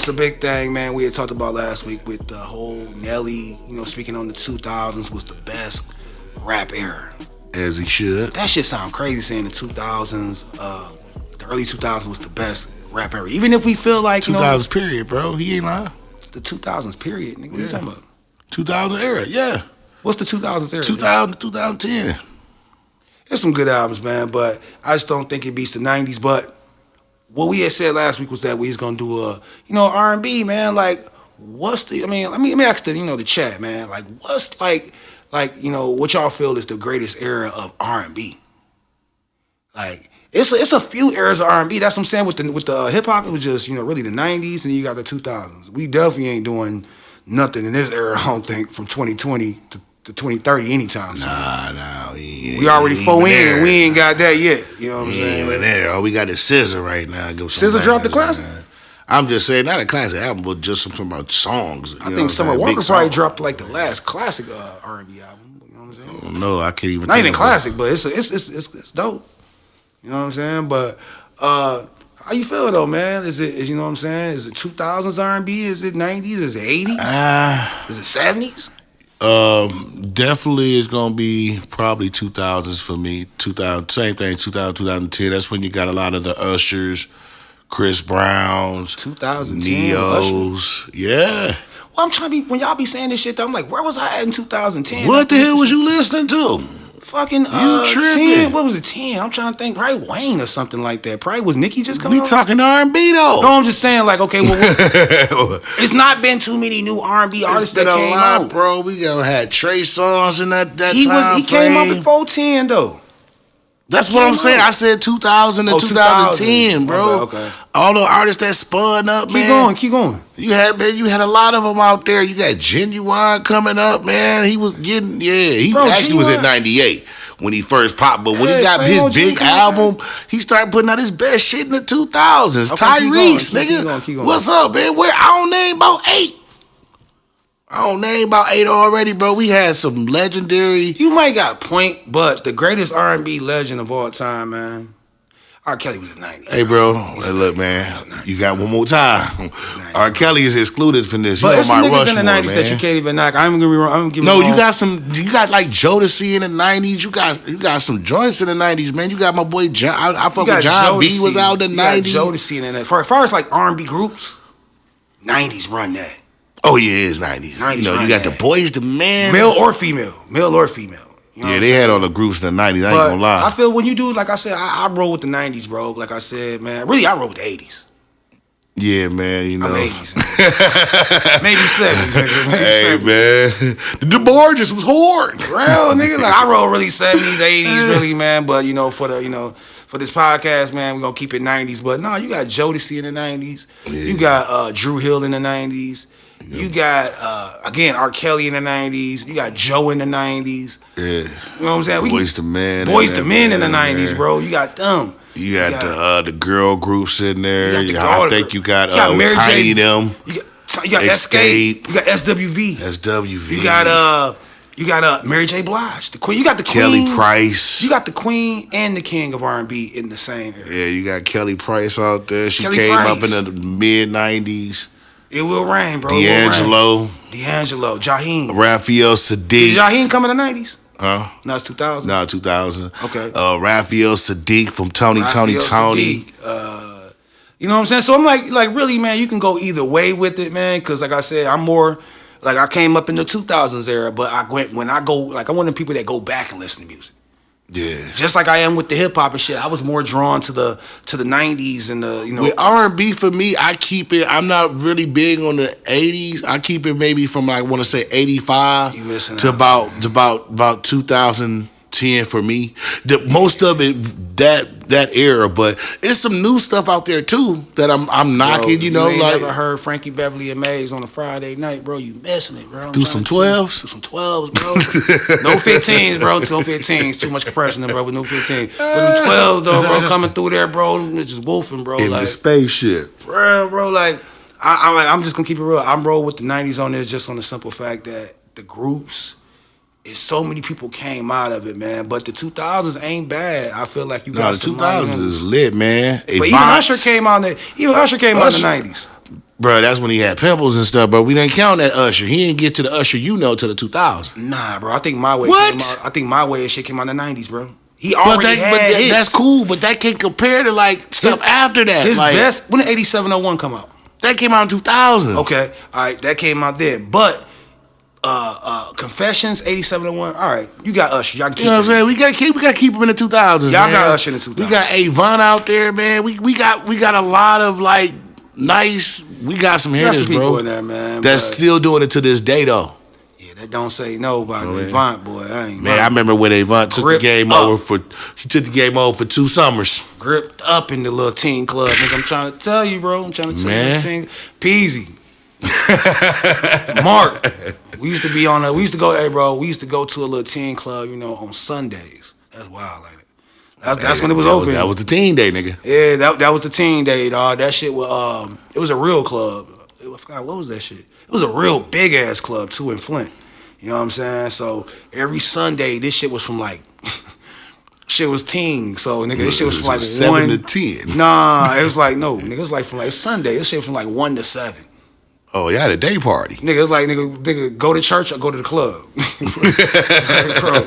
It's a big thing, man. We had talked about last week with the whole Nelly, speaking on the 2000s was the best rap era. As he should. That shit sound crazy saying the 2000s, the early 2000s was the best rap era. Even if we feel like, 2000s period, bro. He ain't lying. The 2000s period, nigga. What you talking about? 2000 era, yeah. What's the 2000s era? 2000 to 2010. There's some good albums, man, but I just don't think it beats the 90s. But what we had said last week was that we was gonna do a, R&B, man. Like, what's the? I mean, let me ask the, the chat, man. Like, what's like, what y'all feel is the greatest era of R&B? Like, it's a few eras of R&B. That's what I'm saying. With the hip hop, it was just really the 90s, and then you got the 2000s. We definitely ain't doing nothing in this era. I don't think from 2020 to 2030 anytime soon. Nah, we already 4 in and we ain't got that yet. You know what I'm saying? Even there. All we got is SZA right now. SZA dropped the classic? I'm just saying, not a classic album, but just something about songs. I think Summer Walker probably dropped like the last classic R&B album. You know what I'm saying? No, I can't even. Not even classic, but it's dope. You know what I'm saying? But how you feel though, man? Is you know what I'm saying? Is it 2000s R&B? Is it 90s? Is it 80s? Is it 70s? Definitely it's gonna be probably 2000s for me. 2000, same thing. 2000, 2010. That's when you got a lot of the Ushers, Chris Browns, 2010 Neos. Yeah. Well, I'm trying to be when y'all be saying this shit. Though, I'm like, where was I at in 2010? What the hell was you listening to? Fucking you tripping. 10. What was it? 10. I'm trying to think. Probably Wayne or something like that. Probably was Nicki just coming. We talking R&B though. No, I'm just saying. Like, okay, well, it's not been too many new R&B artists that came out, bro. We had Trey Songz in that He came up before 10 though. That's what I'm saying. I said 2000 to 2010, bro. Okay. All the artists that spun up, man. Keep going. You had a lot of them out there. You got Genuine coming up, man. He was getting, he actually was at 98 when he first popped. But when he got his big album, he started putting out his best shit in the 2000s. Okay, Tyrese, nigga. Keep going. What's up, man? I don't name about 8. I don't name about 8 already, bro. We had some legendary. You might got a point, but the greatest R&B legend of all time, man, R.Kelly was in the 90s. Hey, bro. Hey, look, man. You got one more time. R.Kelly is excluded from this. But it's some niggas in the 90s that you can't even knock. I'm gonna be wrong. You got like Jodeci in the 90s. You got some joints in the 90s, man. You got my boy John. I fuck with John B was out in the 90s. Jodeci in the 90s. As far as like R&B groups, 90s run that. Oh yeah, it's 90s. You got the Boys to Men. Male or female. You know they had all the groups in the 90s. I ain't gonna lie. I feel when you do, like I said, I roll with the 90s, bro. Like I said, man. Really, I roll with the 80s. Yeah, man, I'm 80s. Maybe 70s, nigga. Hey, man. The Borges was hard. Real, nigga. Like, I roll really 70s, 80s, really, man. But, for this podcast, man, we're going to keep it 90s. But, no, you got Jodeci in the 90s. Yeah. You got Drew Hill in the 90s. You got, again, R. Kelly in the 90s. You got Joe in the 90s. Yeah. You know what I'm saying? Boys to Men. Boys to Men in the 90s, bro. You got them. You got the girl groups in there. I think you got Mary Tiny J. them. You got Escape. You got SWV. You got Mary J. Blige, the queen. You got the queen. Kelly Price. You got the queen and the king of R&B in the same area. Yeah, you got Kelly Price out there. She came up in the mid 90s. It will rain, bro. D'Angelo, Jaheim. Raphael Sadiq. Did Jaheim come in the 90s? Huh? No, it's 2000. No, 2000. Okay. Raphael Sadiq from Tony. You know what I'm saying? So I'm like really, man, you can go either way with it, man. Because like I said, I'm more like I came up in the 2000s era, but I want the people that go back and listen to music. Yeah. Just like I am with the hip hop and shit, I was more drawn to the 90s and the With R&B for me, I keep it. I'm not really big on the 80s. I keep it maybe from I want to say 85 to about 2010 for me. Most of it that era, but it's some new stuff out there too that I'm knocking. Bro, you ain't never heard Frankie Beverly and Maze on a Friday night, bro. You missing it, bro. Do some 12s. Do some 12s, bro. No 15s, bro. No 15s. Too much compression, bro. With no 15s. But them 12s though, bro, coming through there, bro. It's just wolfing, bro. In the spaceship, bro. Like I'm just gonna keep it real. I'm roll with the 90s on this just on the simple fact that the groups. So many people came out of it, man. But the 2000s ain't bad. I feel like you got the 2000s is lit, man. But even Usher came out in the 90s. Bro, that's when he had pimples and stuff, bro. We didn't count that Usher. He didn't get to the Usher till the 2000s. Nah, bro. I think My Way What? came out. I think My Way and shit came out in the 90s, bro. He already had hits. That's cool, but that can't compare to like stuff after that. His like, best, when did 8701 come out? That came out in 2000. Okay, all right, that came out there. But Confessions, 8701. All right, you got Usher. Y'all You know what I'm saying? We gotta keep him in the 2000s. Y'all man. got Usher in the 2000s. We got Avon out there, man. We got a lot of like nice. We got some hitters, people bro. in there, man. That's still doing it to this day, though. Yeah, that don't say no about Avant, boy. I ain't. Man, I remember when Avant took the game over for. He took the game over for 2 summers. Gripped up in the little teen club, nigga. I'm trying to tell you, bro. I'm trying to tell you, teen. Peasy. Mark. We used to be on a. We used to go. Hey, bro. We used to go to a little teen club, you know, on Sundays. That's wild, ain't it? That's when it was open. That was the teen day, nigga. Yeah, that was the teen day, dog. That shit was. It was a real club. I forgot what was that shit. It was a real big ass club too in Flint. You know what I'm saying? So every Sunday, this shit was from like. Shit was teen, so nigga, this shit was from like 7 1 to 10. Nah, it was like no, nigga, it was like from like Sunday. This shit from like 1 to 7. Oh, yeah, the day party. Nigga, it's like nigga, go to church or go to the club. Like, bro,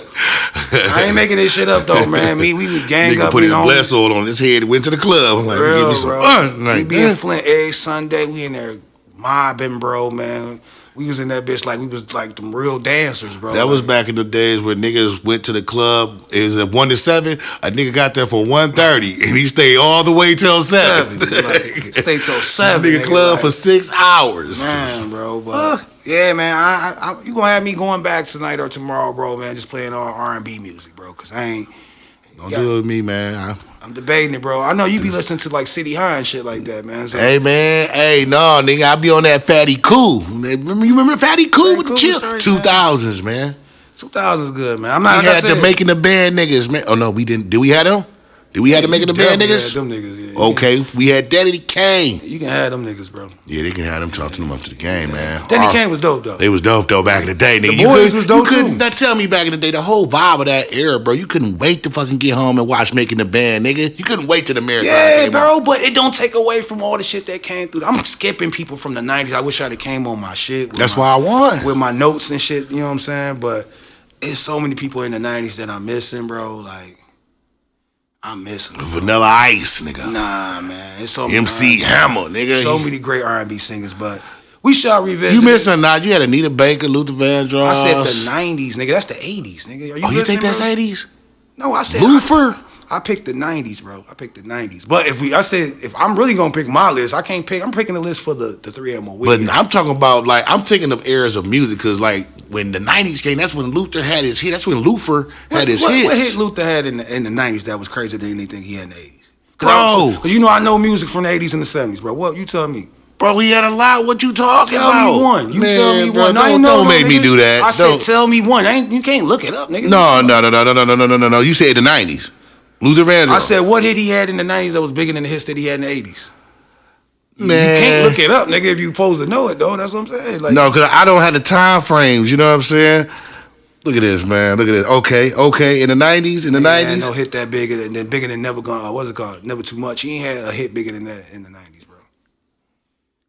I ain't making this shit up though, man. We would gang nigga up. Put his bless oil on his head and went to the club. I'm like, real, give me some bro. fun. Like, We be in Flint every Sunday. We in there mobbing, bro, man. We was in that bitch like we was like them real dancers, bro. That was back in the days where niggas went to the club. It was at 1 to 7. A nigga got there for 1:30 and he stayed all the way till 7. Stay till 7. Nigga club for 6 hours. Man, bro, but yeah, man. I you gonna have me going back tonight or tomorrow, bro, man? Just playing all R&B music, bro, cause I ain't. Don't do it with me, man. I'm debating it, bro. I know you be listening to like City High and shit like that, man. So, hey, man. Hey, no, nigga. I be on that Fatty Cool. You remember Fatty Cool with the chill? 2000s, man. 2000s good, man. I'm not. We had the Making the Band niggas, man. Oh no, we didn't. Did we have them? Did we have the Making the Band niggas? Them niggas, yeah. Okay, we had Daddy Kane. You can have them niggas, bro. Yeah, they can have them talking them up to the game, man. Daddy Kane was dope, though. They was dope, though, back in the day, nigga. The boys was dope, you couldn't too. tell me back in the day, the whole vibe of that era, bro. You couldn't wait to fucking get home and watch Making the Band, nigga. You couldn't wait till the marathon came bro, on. but it don't take away from all the shit that came through. I'm skipping people from the 90s. I wish I'd have came on my shit. That's why I won. With my notes and shit, you know what I'm saying? But it's so many people in the 90s that I'm missing, bro. Like, I'm missing them. Vanilla Ice, nigga. Nah, man. It's so many MC Hammer, nigga. So many great R&B singers, but we shall revisit. You missing or not? You had Anita Baker, Luther Vandross. I said the 90s, nigga. That's the 80s, nigga. Are you think that's 80s? No, I said Luther. I picked the 90s, bro. I picked the 90s. But if I'm really gonna pick my list, I can't pick. I'm picking the list for the 3M or But I'm talking about like I'm thinking of eras of music because like when the 90s came, that's when Luther had his hit. That's when Luther had his hits. What hit Luther had in the 90s that was crazier than anything he had in the 80s? Bro, because you know I know music from the 80s and the 70s, bro. What you tell me? Bro, he had a lot. What you talking about? Tell me one. You Man, tell me bro, one. Don't make me do that. I said tell me one. You can't look it up, nigga. No. You said the 90s. Luther Vandross. I said what hit he had in the 90s that was bigger than the hits that he had in the 80s. Man. You can't look it up, nigga, if you supposed to know it, though. That's what I'm saying. Like, no, because I don't have the time frames. You know what I'm saying? Look at this, man. Look at this. Okay. In the 90s, Had no hit that bigger than Never Gonna. What's it called? Never Too Much. He ain't had a hit bigger than that in the 90s, bro.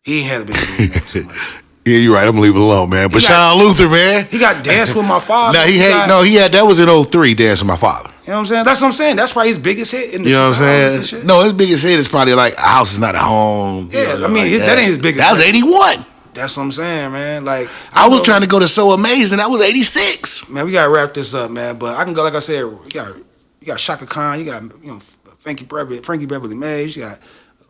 He ain't had a bigger than Never Too Much. Yeah, you're right. I'm gonna leave it alone, man. But Sean Luther, man. He got Dance With My Father. He had that was in 03, Dance With My Father. You know what I'm saying? That's what I'm saying. That's probably his biggest hit in the 2000s. You know what I'm saying? No, his biggest hit is probably like A House Is Not a Home. Yeah, you know, I mean, like that ain't his biggest That was hit. 81. That's what I'm saying, man. Like I was trying to go to So Amazing. That was 86. Man, we gotta wrap this up, man. But I can go, like I said, you got Shaka Khan, you got Frankie Beverly Mays, you got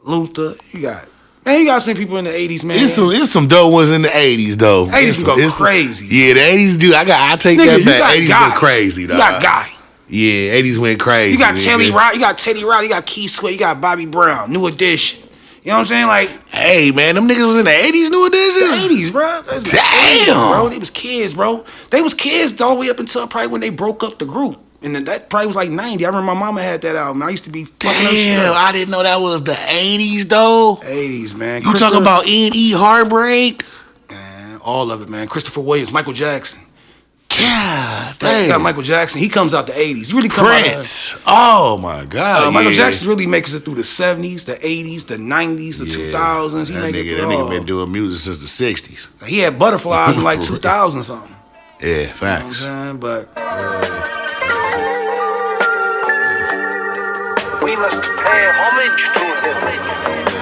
Luther, you got so many people in the 80s, man. It's some dope ones in the 80s, though. 80s go crazy. Yeah, the 80s do. I take that back. 80s went crazy, though. You got Guy. Yeah, 80s went crazy. You got Teddy Riley, you got Keith Sweat, you got Bobby Brown, New Edition. You know what I'm saying? Like, hey, man, them niggas was in the 80s, New Edition? The 80s, bro. Damn. The 80s, bro. They was kids, bro. They was kids all the way up until probably when they broke up the group. And that probably was like 90. I remember my mama had that album. I used to be fucking her shit up. I didn't know that was the 80s, though. 80s, man. You talking about N.E. Heartbreak? Man, all of it, man. Christopher Williams, Michael Jackson, God You damn. got Michael Jackson. He comes out the 80s. You really come Prince. Oh my God. Michael Jackson really makes it through the 70s, the 80s, the 90s, the 2000s. That nigga been doing music since the 60s. He had Butterflies in like 2000 something. Yeah, facts. You know what I'm saying? But we must pay homage to him.